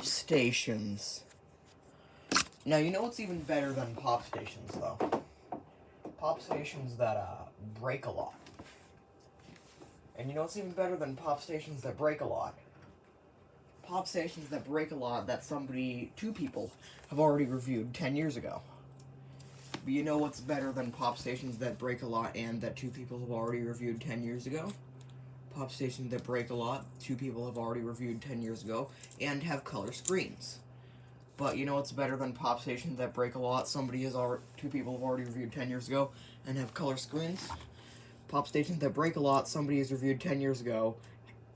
Pop stations. Now, you know what's even better than pop stations, though? Pop stations that, break a lot. And you know what's even better than pop stations that break a lot? Pop stations that break a lot that two people, have already reviewed 10 years ago. But you know what's better than pop stations that break a lot and that 2 people have already reviewed 10 years ago? Pop stations that break a lot, 2 people have already reviewed 10 years ago, and have color screens. But you know what's better than pop stations that break a lot, 2 people have already reviewed 10 years ago, and have color screens? Pop stations that break a lot, somebody has reviewed 10 years ago,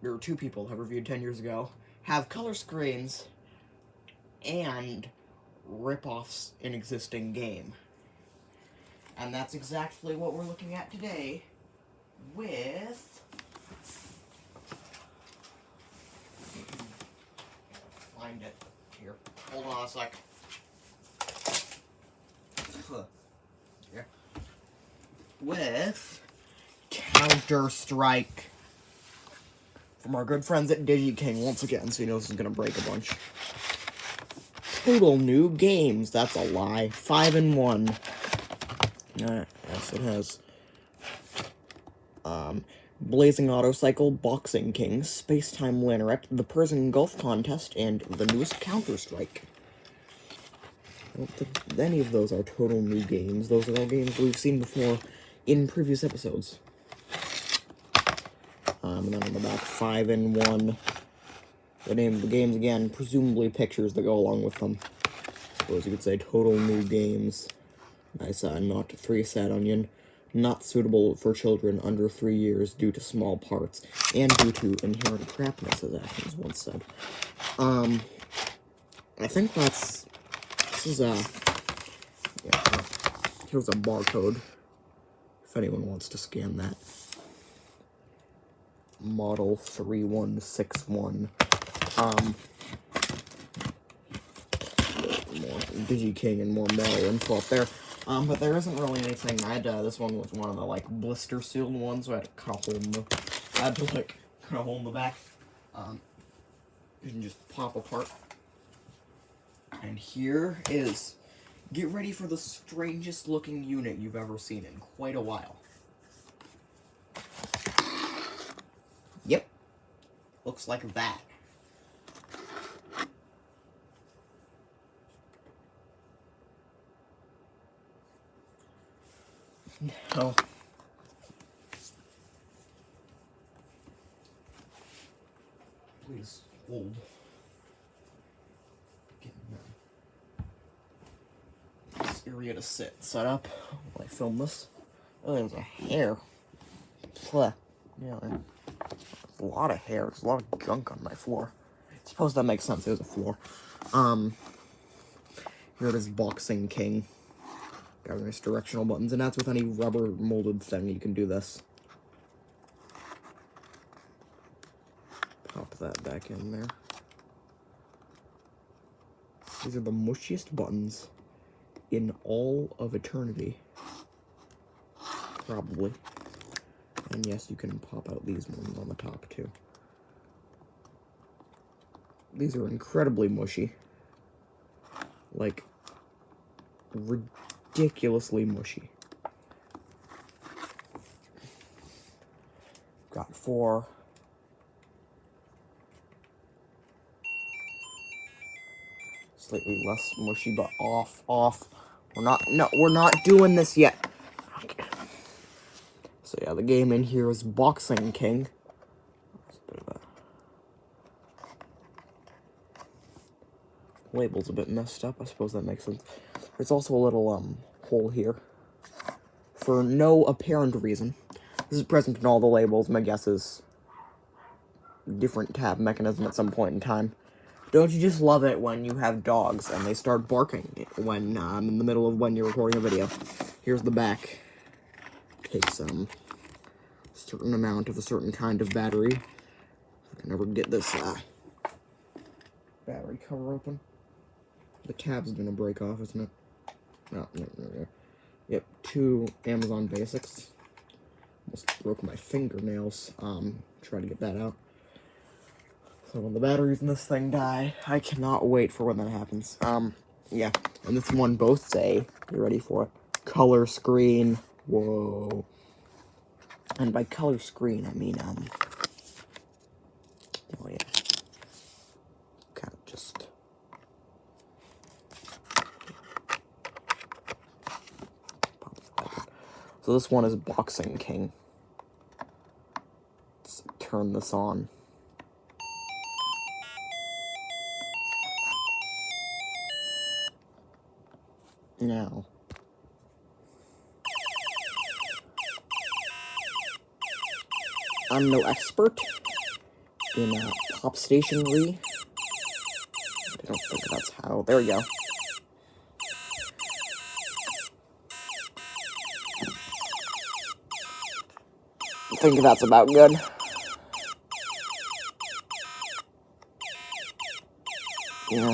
or 2 people have reviewed 10 years ago, have color screens, and rip-offs an existing game. And that's exactly what we're looking at today with... Find it. Here. Hold on a sec. Yeah. With Counter-Strike. From our good friends at DigiKing once again, so you know this is gonna break a bunch. Total new games. That's a lie. 5-in-1. Yes, it has. Blazing Autocycle, Boxing King, Spacetime Lanneret, the Persian Golf Contest, and the newest Counter-Strike. I don't think any of those are total new games. Those are all games we've seen before in previous episodes. And then on the back, 5-in-1. The name of the games again, presumably pictures that go along with them. I suppose you could say total new games. Nice, not 3 sad onion. Not suitable for children under 3 years due to small parts, and due to inherent crapness, as Athens once said. I think this is, yeah, here's a barcode, if anyone wants to scan that. Model 3161, more DigiKing and more metal info up there. But there isn't really anything. This one was one of the, blister sealed ones, so I had to cut a hole in the back. You can just pop apart. And here is, get ready for the strangest looking unit you've ever seen in quite a while. Yep. Looks like that. No. Please hold. Get this area to set up while I film this. Oh, there's a hair. Yeah, there's a lot of hair. There's a lot of gunk on my floor. I suppose that makes sense. There's a floor. Here it is, Boxing King. Got nice directional buttons, and that's with any rubber molded thing you can do this. Pop that back in there. These are the mushiest buttons in all of eternity. Probably. And yes, you can pop out these ones on the top, too. These are incredibly mushy. Like, ridiculously mushy. Got 4. Slightly less mushy, but off. We're not doing this yet. Okay. So yeah, the game in here is Boxing King. There's a bit of a label's a bit messed up. I suppose that makes sense. There's also a little hole here for no apparent reason. This is present in all the labels. My guess is different tab mechanism at some point in time. Don't you just love it when you have dogs and they start barking when in the middle of when you're recording a video? Here's the back. Takes certain amount of a certain kind of battery. If I can ever get this battery cover open. The tab's gonna break off, isn't it? No. Yep, 2 Amazon Basics. Almost broke my fingernails. Try to get that out. So when the batteries in this thing die, I cannot wait for when that happens. Yeah. And this one boasts a, you ready for it? Color screen. Whoa. And by color screen, I mean, oh yeah. Kind of just... So this one is Boxing King. Let's turn this on. Now. I'm no expert in pop stationery. I don't think that's how. There we go. I think that's about good. Yeah.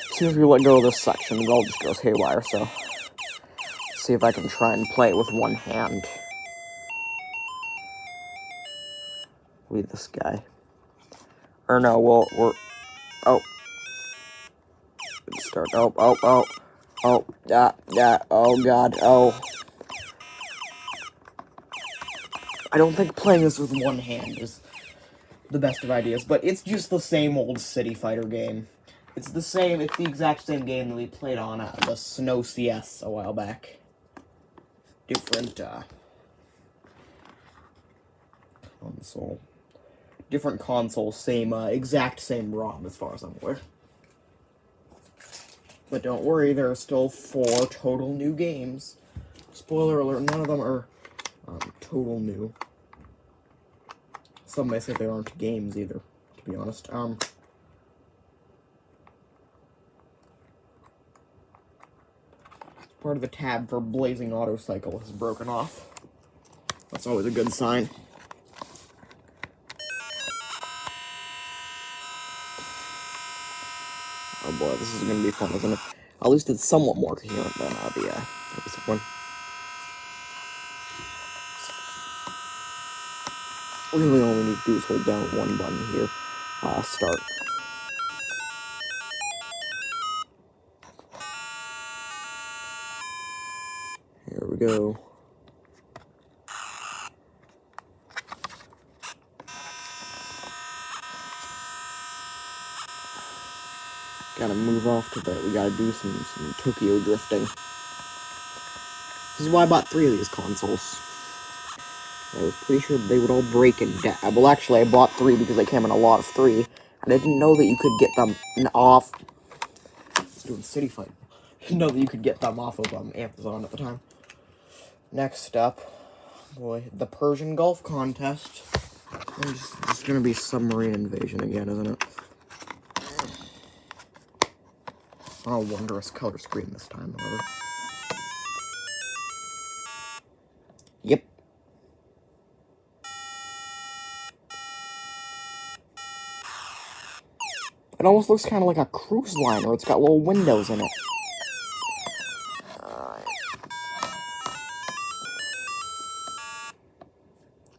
As soon as we let go of this section, it all just goes haywire, so... see if I can try and play it with one hand. Leave this guy. Or no, we're... oh. Start. Oh, oh, god, oh. I don't think playing this with one hand is the best of ideas, but it's just the same old City Fighter game. It's the exact same game that we played on the Snow CS a while back. Different, console. Different console, exact same ROM as far as I'm aware. But don't worry, there are still 4 total new games. Spoiler alert, none of them are total new. Some may say they aren't games either, to be honest. Part of the tab for Blazing Autocycle has broken off. That's always a good sign. Oh boy, this is gonna be fun, isn't it? At least it's somewhat more coherent than the basic one. Really, all we need to do is hold down one button here. Start. Here we go. Gotta move off to we gotta do some Tokyo drifting. This is why I bought 3 of these consoles. I was pretty sure they would all break in death. Well, actually, I bought 3 because they came in a lot of 3. And I didn't know that you could get them off... Let's do a City Fight. I didn't know that you could get them off of Amazon at the time. Next up, boy, the Persian Gulf contest. It's gonna be submarine invasion again, isn't it? Oh, wondrous color screen this time, however. Yep. It almost looks kind of like a cruise liner. It's got little windows in it.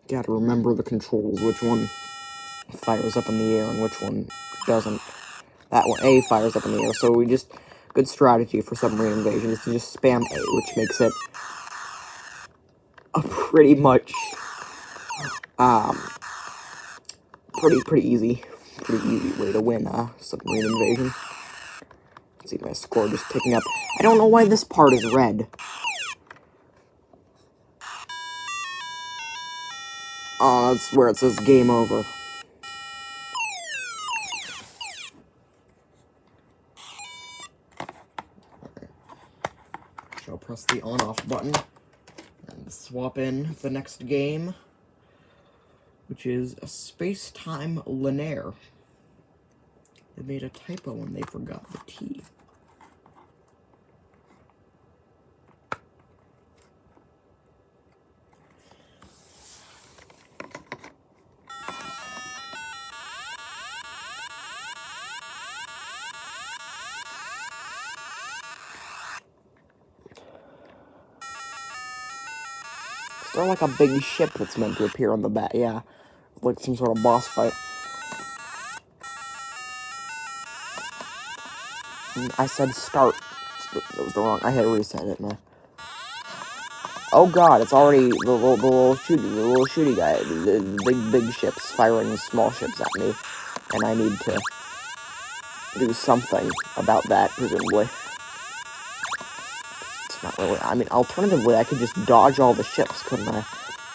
Gotta remember the controls, which one fires up in the air and which one doesn't. That one, A, fires up in the air, so we just... good strategy for submarine invasion is to just spam A, which makes it a pretty much, pretty easy way to win a submarine invasion. Let's see my score just ticking up. I don't know why this part is red. Oh, that's where it says game over. I'll press the on-off button and swap in the next game, which is a space-time lanneret. They made a typo when they forgot the T. Is there like a big ship that's meant to appear on the back? Yeah. Like some sort of boss fight. I said start. That was the wrong. I had to reset it, man. Oh god, it's already the little shooty guy. The big ships firing small ships at me. And I need to do something about that, presumably. It's not really. I mean, alternatively, I could just dodge all the ships, couldn't I?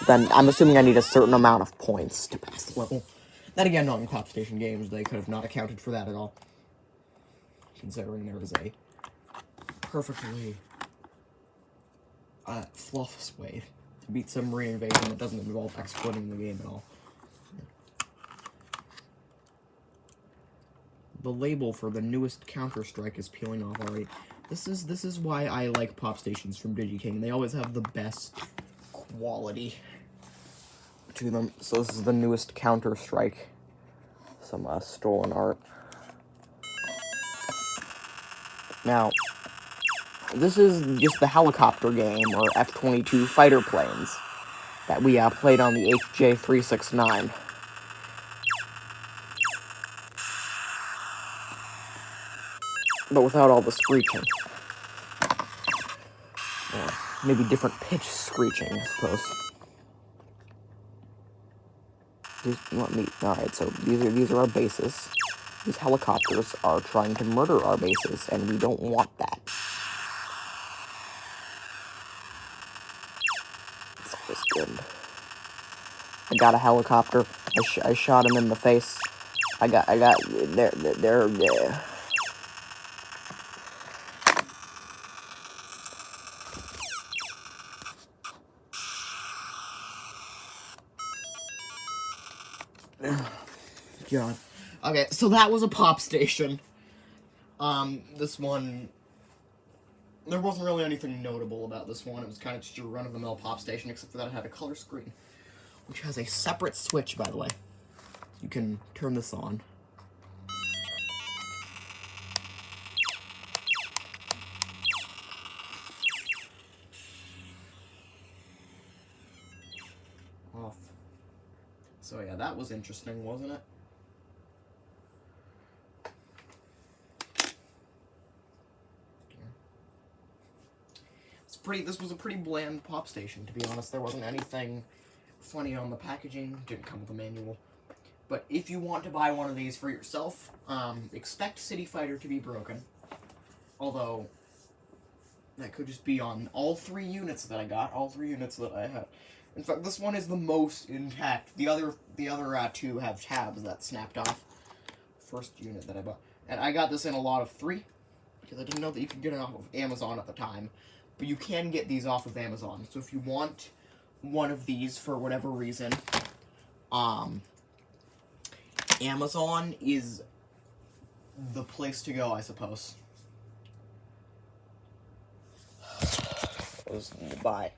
Then I'm assuming I need a certain amount of points to pass the level. Then again, not in Pop Station games, they could have not accounted for that at all. Considering there is a perfectly flawless way to beat submarine invasion that doesn't involve exploiting the game at all. The label for the newest Counter-Strike is peeling off already. This is why I like Pop Stations from DigiKing. They always have the best quality to them. So this is the newest Counter-Strike. Some stolen art. Now, this is just the helicopter game, or F-22 fighter planes, that we played on the ZX-3161. But without all the screeching. Maybe different pitch screeching, I suppose. Alright, so these are our bases. These helicopters are trying to murder our bases, and we don't want that. It's always good. I got a helicopter. I shot him in the face. There. God. Okay, so that was a Pop Station. This one, there wasn't really anything notable about this one. It was kind of just your run-of-the-mill Pop Station, except for that it had a color screen, which has a separate switch, by the way. You can turn this on. Off. So yeah, that was interesting, wasn't it? This was a pretty bland Pop Station, to be honest. There wasn't anything funny on the packaging. Didn't come with a manual. But if you want to buy one of these for yourself, expect City Fighter to be broken. Although, that could just be on all 3 units that I got, all 3 units that I had. In fact, this one is the most intact. The other 2 have tabs that snapped off. First unit that I bought. And I got this in a lot of 3, because I didn't know that you could get it off of Amazon at the time. But you can get these off of Amazon. So if you want one of these for whatever reason, Amazon is the place to go, I suppose. Bye.